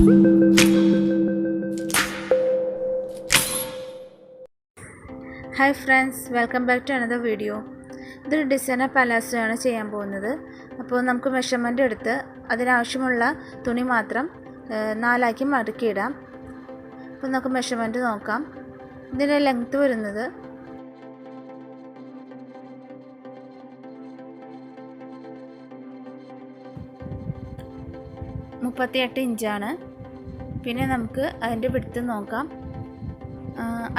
Hi friends, welcome back to another video. ഇതൊരു designer palazzo ആണ് ചെയ്യാൻ പോകുന്നത്. അപ്പോൾ നമുക്ക് മെഷർമെൻ്റ് എടുത്ത് അതിനാവശ്യമുള്ള തുണി മാത്രം 4 ആക്കി മടക്കിയിടാം. അപ്പോൾ നമുക്ക് മെഷർമെൻ്റ് നോക്കാം. ഇതിൻ്റെ ലെങ്ത്ത് വരുന്നത് 38 ഇഞ്ചാണ്. പിന്നെ നമുക്ക് അതിൻ്റെ വിഡ്ത്ത് നോക്കാം.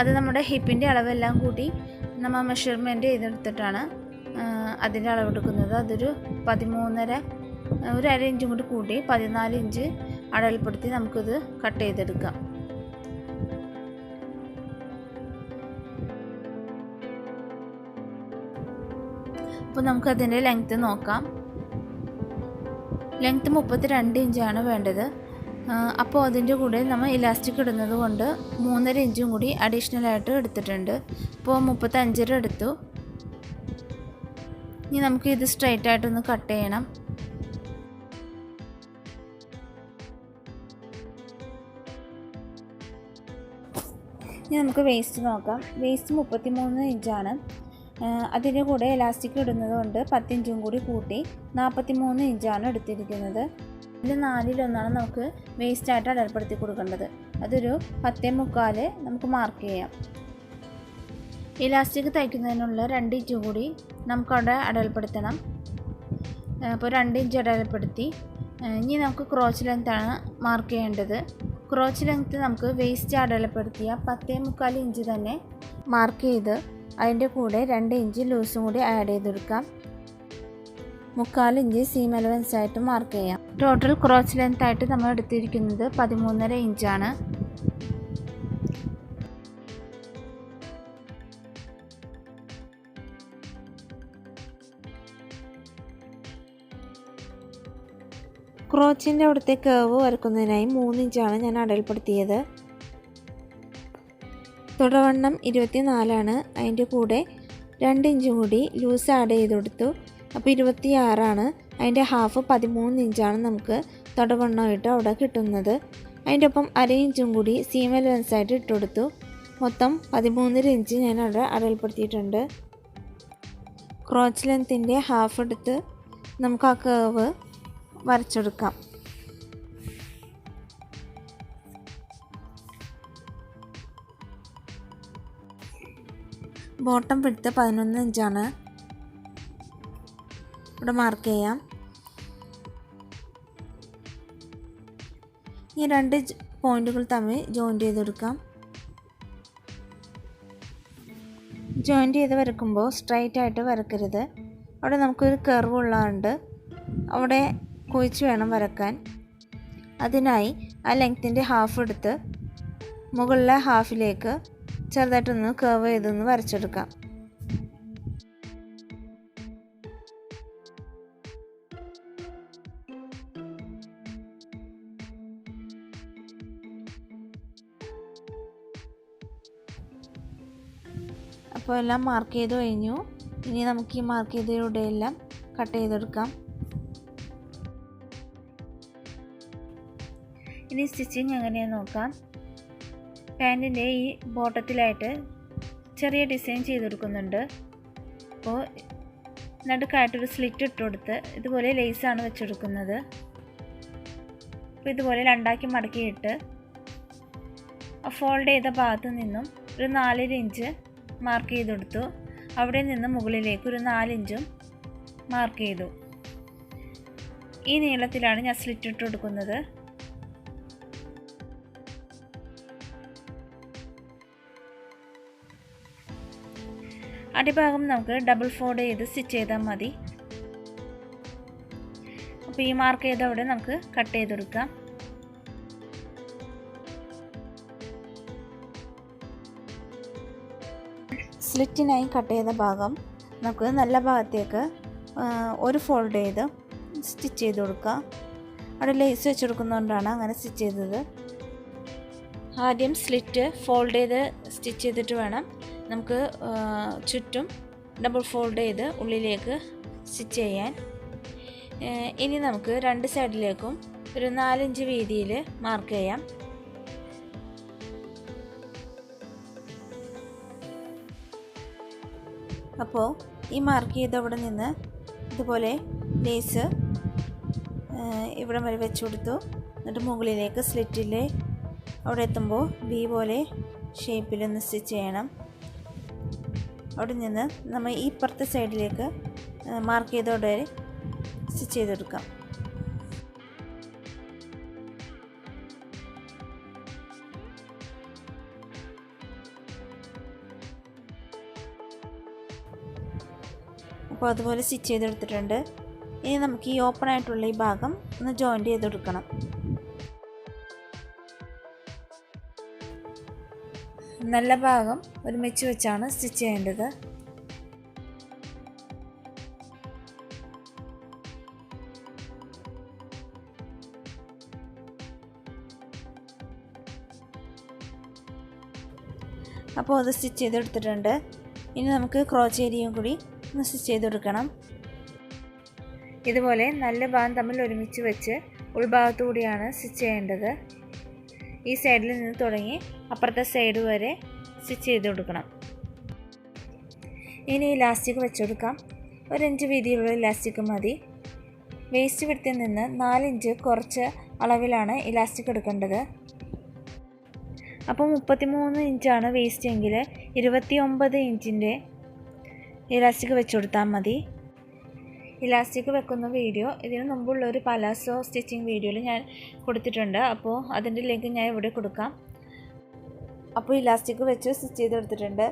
അത് നമ്മുടെ ഹിപ്പിൻ്റെ അളവെല്ലാം കൂടി നമ്മൾ മെഷർമെൻറ്റ് ചെയ്തെടുത്തിട്ടാണ് അതിൻ്റെ അളവെടുക്കുന്നത്. അതൊരു 13.5, ഒരു അര ഇഞ്ചും കൂടി കൂട്ടി 14 ഇഞ്ച് അടയാളപ്പെടുത്തി നമുക്കിത് കട്ട് ചെയ്തെടുക്കാം. അപ്പോൾ നമുക്കതിൻ്റെ ലെങ്ത്ത് നോക്കാം. ലെങ്ത്ത് 32 ഇഞ്ചാണ് വേണ്ടത്. അപ്പോൾ അതിൻ്റെ കൂടെ നമ്മൾ ഇലാസ്റ്റിക് ഇടുന്നത് കൊണ്ട് 3.5 ഇഞ്ചും കൂടി അഡീഷണലായിട്ട് എടുത്തിട്ടുണ്ട്. അപ്പോൾ 35 എടുത്തു. ഇനി നമുക്ക് ഇത് സ്ട്രൈറ്റ് ആയിട്ടൊന്ന് കട്ട് ചെയ്യണം. ഇനി നമുക്ക് വേസ്റ്റ് നോക്കാം. വേസ്റ്റ് 33 ഇഞ്ചാണ്. അതിൻ്റെ കൂടെ ഇലാസ്റ്റിക് ഇടുന്നത് കൊണ്ട് 10 ഇഞ്ചും കൂടി കൂട്ടി 43 ഇഞ്ചാണ് എടുത്തിരിക്കുന്നത്. ഇതിൽ 4/1 നമുക്ക് വേസ്റ്റായിട്ട് അടയാളപ്പെടുത്തി കൊടുക്കേണ്ടത്. അതൊരു 10.25 നമുക്ക് മാർക്ക് ചെയ്യാം. ഇലാസ്റ്റിക് തയ്ക്കുന്നതിനുള്ള 2 ഇഞ്ച് കൂടി നമുക്കവിടെ അടയാളപ്പെടുത്തണം. അപ്പോൾ 2 ഇഞ്ച് അടയാളപ്പെടുത്തി. ഇനി നമുക്ക് ക്രോച്ച് ലെങ്ത്താണ് മാർക്ക് ചെയ്യേണ്ടത്. ക്രോച്ച് ലെങ്ത്ത് നമുക്ക് വേസ്റ്റ് അടയാളപ്പെടുത്തിയ 10.25 ഇഞ്ച് തന്നെ മാർക്ക് ചെയ്ത് അതിൻ്റെ കൂടെ 2 ഇഞ്ച് ലൂസും കൂടി ആഡ് ചെയ്തെടുക്കാം. 3/4 ഇഞ്ച് സീം അലവൻസ് ആയിട്ട് മാർക്ക് ചെയ്യാം. ടോട്ടൽ ക്രോച്ച് ലെങ്ത് ആയിട്ട് നമ്മൾ എടുത്തിരിക്കുന്നത് 13.5 ഇഞ്ചാണ്. ക്രോച്ചിൻ്റെ അവിടുത്തെ കേവ് വരക്കുന്നതിനായി 3 ഇഞ്ചാണ് ഞാൻ അടയാളപ്പെടുത്തിയത്. തുടവണ്ണം 24 അതിൻ്റെ കൂടെ 2 ഇഞ്ചും കൂടി ലൂസ് ആഡ് ചെയ്ത് കൊടുത്തു. അപ്പോൾ 26 അതിൻ്റെ ഹാഫ് 13 ഇഞ്ചാണ് നമുക്ക് തുടവണ്ണമായിട്ട് അവിടെ കിട്ടുന്നത്. അതിൻ്റെ ഒപ്പം അര ഇഞ്ചും കൂടി സീം അലവൻസ് ആയിട്ട് ഇട്ട് കൊടുത്തു. മൊത്തം 13.5 ഇഞ്ച് ഞാൻ അവിടെ അടയാളപ്പെടുത്തിയിട്ടുണ്ട്. ക്രോച്ച് ലെങ്ത്തിൻ്റെ ഹാഫ് എടുത്ത് നമുക്ക് ആ കേവ് വരച്ചെടുക്കാം. ബോട്ടം വിഡ്ത്ത് 11 ഇഞ്ചാണ്. ഇവിടെ മാർക്ക് ചെയ്യാം. ഈ 2 പോയിൻറ്റുകൾ തമ്മിൽ ജോയിൻ്റ് ചെയ്ത് കൊടുക്കാം. ജോയിൻ്റ് ചെയ്ത് വരക്കുമ്പോൾ സ്ട്രൈറ്റ് ആയിട്ട് വരക്കരുത്. അവിടെ നമുക്കൊരു കർവ് ഉള്ളതുകൊണ്ട് അവിടെ കുഴിച്ച് വേണം വരക്കാൻ. അതിനായി ആ ലെങ്ത്തിൻ്റെ ഹാഫ് എടുത്ത് മുകളിലെ ഹാഫിലേക്ക് ചെറുതായിട്ടൊന്ന് കർവ് ചെയ്തൊന്ന് വരച്ചെടുക്കാം. അപ്പോൾ എല്ലാം മാർക്ക് ചെയ്ത് കഴിഞ്ഞു. ഇനി നമുക്ക് ഈ മാർക്ക് ചെയ്തതിലൂടെ എല്ലാം കട്ട് ചെയ്തെടുക്കാം. ഇനി സ്റ്റിച്ചിങ് എങ്ങനെയാണെന്ന് നോക്കാം. പാൻറ്റിൻ്റെ ഈ ബോട്ടത്തിലായിട്ട് ചെറിയ ഡിസൈൻ ചെയ്തെടുക്കുന്നുണ്ട്. അപ്പോൾ നടുക്കായിട്ടൊരു സ്ലിറ്റ് ഇട്ട് കൊടുത്ത് ഇതുപോലെ ലേസാണ് വെച്ചെടുക്കുന്നത്. അപ്പോൾ ഇതുപോലെ 2 മടക്കിയിട്ട് ഫോൾഡ് ചെയ്ത ഭാഗത്ത് നിന്നും ഒരു 4 ഇഞ്ച് മാർക്ക് ചെയ്ത് കൊടുത്തു. അവിടെ നിന്ന് മുകളിലേക്ക് ഒരു 4 ഇഞ്ചും മാർക്ക് ചെയ്തു. ഈ നീളത്തിലാണ് ഞാൻ സ്ലിറ്റ് ഇട്ട് കൊടുക്കുന്നത്. അടിഭാഗം നമുക്ക് ഡബിൾ ഫോൾഡ് ചെയ്ത് സ്റ്റിച്ച് ചെയ്താൽ മതി. അപ്പോൾ ഈ മാർക്ക് ചെയ്ത അവിടെ നമുക്ക് കട്ട് ചെയ്ത് കൊടുക്കാം. സ്ലിറ്റിനായി കട്ട് ചെയ്ത ഭാഗം നമുക്ക് നല്ല ഭാഗത്തേക്ക് ഒരു ഫോൾഡ് ചെയ്ത് സ്റ്റിച്ച് ചെയ്ത് കൊടുക്കുക. അവിടെ ലേസ് വെച്ച് കൊടുക്കുന്നതുകൊണ്ടാണ് അങ്ങനെ സ്റ്റിച്ച് ചെയ്തത്. ആദ്യം സ്ലിറ്റ് ഫോൾഡ് ചെയ്ത് സ്റ്റിച്ച് ചെയ്തിട്ട് വേണം നമുക്ക് ചുറ്റും ഡബിൾ ഫോൾഡ് ചെയ്ത് ഉള്ളിലേക്ക് സ്റ്റിച്ച് ചെയ്യാൻ. ഇനി നമുക്ക് 2 സൈഡിലേക്കും ഒരു 4 ഇഞ്ച് വീതിയിൽ മാർക്ക് ചെയ്യാം. അപ്പോൾ ഈ മാർക്ക് ചെയ്ത അവിടെ നിന്ന് ഇതുപോലെ ലേസ് ഇവിടെ വരെ വെച്ച് കൊടുത്തു. എന്നിട്ട് മുകളിലേക്ക് സ്ലിറ്റിൽ അവിടെ എത്തുമ്പോൾ വി പോലെ ഷേപ്പിലൊന്ന് സ്റ്റിച്ച് ചെയ്യണം. അവിടെ നിന്ന് നമ്മൾ ഈ ഇപ്പുറത്തെ സൈഡിലേക്ക് മാർക്ക് ചെയ്തോടെ സ്റ്റിച്ച് ചെയ്തെടുക്കാം. അപ്പോൾ അതുപോലെ സ്റ്റിച്ച് ചെയ്തെടുത്തിട്ടുണ്ട്. ഇനി നമുക്ക് ഈ ഓപ്പൺ ആയിട്ടുള്ള ഈ ഭാഗം ഒന്ന് ജോയിൻ്റ് ചെയ്തെടുക്കണം. നല്ല ഭാഗം ഒരുമിച്ച് വെച്ചാണ് സ്റ്റിച്ച് ചെയ്യേണ്ടത്. അപ്പോൾ അത് സ്റ്റിച്ച് ചെയ്തെടുത്തിട്ടുണ്ട്. ഇനി നമുക്ക് ക്രോച്ച് ഏരിയയും കൂടി ഒന്ന് സ്റ്റിച്ച് ചെയ്തെടുക്കണം. ഇതുപോലെ നല്ല ഭാഗം തമ്മിൽ ഒരുമിച്ച് വെച്ച് ഉൾഭാഗത്തു കൂടിയാണ് സ്റ്റിച്ച് ചെയ്യേണ്ടത്. ഈ സൈഡിൽ നിന്ന് തുടങ്ങി അപ്പുറത്തെ സൈഡ് വരെ സ്റ്റിച്ച് ചെയ്ത് കൊടുക്കണം. ഇനി ഇലാസ്റ്റിക് വെച്ചെടുക്കാം. 1 ഇഞ്ച് വീതിയുള്ള ഇലാസ്റ്റിക് മതി. വേസ്റ്റ് വിഡ്ത്തിൽ നിന്ന് 4 ഇഞ്ച് കുറച്ച് അളവിലാണ് ഇലാസ്റ്റിക് എടുക്കേണ്ടത്. അപ്പോൾ 33 ഇഞ്ചാണ് വേസ്റ്റ് എങ്കിൽ 29 ഇഞ്ചിൻ്റെ ഇലാസ്റ്റിക് വെച്ചുകൊടുത്താൽ മതി. ഇലാസ്റ്റിക് വെക്കുന്ന വീഡിയോ ഇതിന് മുമ്പുള്ള ഒരു പലാസോ സ്റ്റിച്ചിങ് വീഡിയോയിൽ ഞാൻ കൊടുത്തിട്ടുണ്ട്. അപ്പോൾ അതിൻ്റെ ലിങ്ക് ഞാൻ ഇവിടെ കൊടുക്കാം. അപ്പോൾ ഇലാസ്റ്റിക് വെച്ച് സ്റ്റിച്ച് ചെയ്തെടുത്തിട്ടുണ്ട്.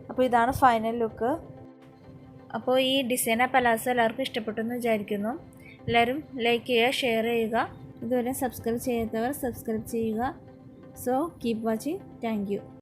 അപ്പോൾ ഇതാണ് ഫൈനൽ ലുക്ക്. അപ്പോൾ ഈ ഡിസൈൻ പലാസോ എല്ലാവർക്കും ഇഷ്ടപ്പെട്ടെന്ന് വിചാരിക്കുന്നു. എല്ലാവരും ലൈക്ക് ചെയ്യുക, ഷെയർ ചെയ്യുക. ഇതുവരെ സബ്സ്ക്രൈബ് ചെയ്യാത്തവർ സബ്സ്ക്രൈബ് ചെയ്യുക. So keep watching. Thank you.